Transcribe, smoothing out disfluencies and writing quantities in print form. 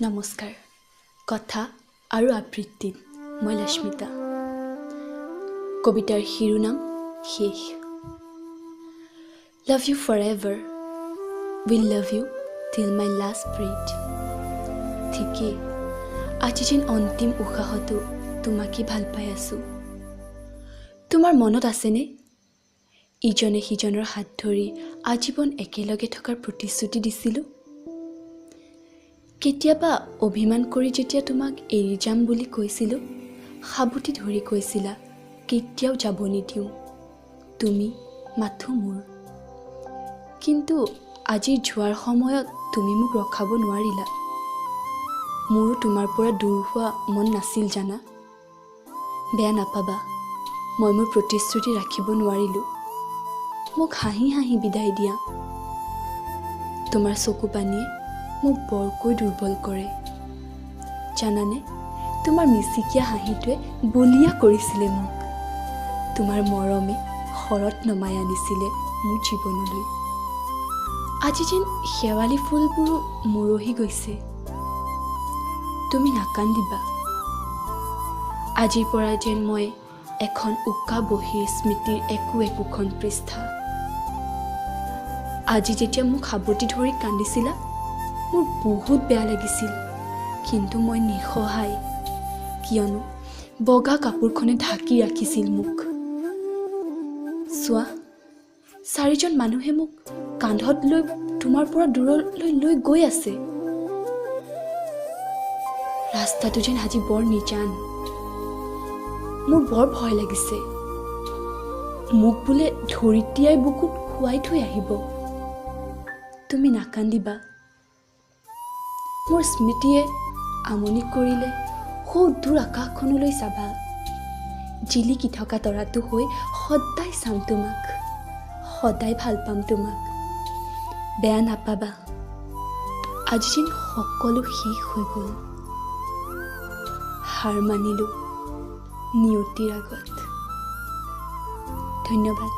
নমস্কাৰ। কথা আৰু আবৃত্তিত মই লক্ষ্মিতা। কবিতাৰ শিৰোনাম শেষ। Love you forever, will love you till my last breath. ঠিকেই, আজি যেন অন্তিম উশাহতো তোমাকেই ভাল পাই আছোঁ। তোমাৰ মনত আছেনে, ইজনে সিজনৰ হাত ধৰি আজীৱন একেলগে থকাৰ প্ৰতিশ্ৰুতি দিছিলোঁ। কেতিয়াবা অভিমান কৰি যেতিয়া তোমাক এৰি যাম বুলি কৈছিলোঁ, সাবটি ধৰি কৈছিলা কেতিয়াও যাব নিদিওঁ, তুমি মাথো মোৰ। কিন্তু আজি যোৱাৰ সময়ত তুমি মোক ৰখাব নোৱাৰিলা। মোৰো তোমাৰ পৰা দূৰ হোৱা মন নাছিল জানা। বেয়া নাপাবা, মই মোৰ প্ৰতিশ্ৰুতি ৰাখিব নোৱাৰিলোঁ। মোক হাঁহি হাঁহি বিদায় দিয়া। তোমাৰ চকু পানীয়ে মোক বৰকৈ দুৰ্বল কৰে। জানানে, তোমাৰ মিচিকীয়া হাঁহিটোৱে বলিয়া কৰিছিলে মোক। তোমাৰ মৰমে শৰত নমাই আনিছিলে মোৰ জীৱনলৈ। আজি যেন শেৱালি ফুলবোৰো মৰহি গৈছে। তুমি নাকান্দিবা। আজিৰ পৰা যেন মই এখন উকা বহীৰ স্মৃতিৰ একোখন পৃষ্ঠা। আজি যেতিয়া মোক সাবটি ধৰি কান্দিছিলা, মোৰ বহুত বেয়া লাগিছিল, কিন্তু মই নিসহায়, কিয়নো বগা কাপোৰখনে ঢাকি ৰাখিছিল মোক। চোৱা, 4জন মানুহে মোক কান্ধত লৈ তোমাৰ পৰা দূৰলৈ লৈ গৈ আছে। ৰাস্তাটো যেন আজি বৰ নিজান। মোৰ বৰ ভয় লাগিছে, মোক বোলে ধৰিত্ৰীয়াই বুকুত শুৱাই থৈ আহিব। তুমি নাকান্দিবা। মোৰ স্মৃতিয়ে আমনি কৰিলে সৌদূৰ আকাশখনলৈ চাবা। জিলিকি থকা তৰাটো হৈ সদায় চাম তোমাক, সদায় ভাল পাম তোমাক। বেয়া নাপাবা, আজি যেন সকলো শেষ হৈ গ'ল। হাৰ মানিলোঁ নিয়তিৰ আগত। ধন্যবাদ।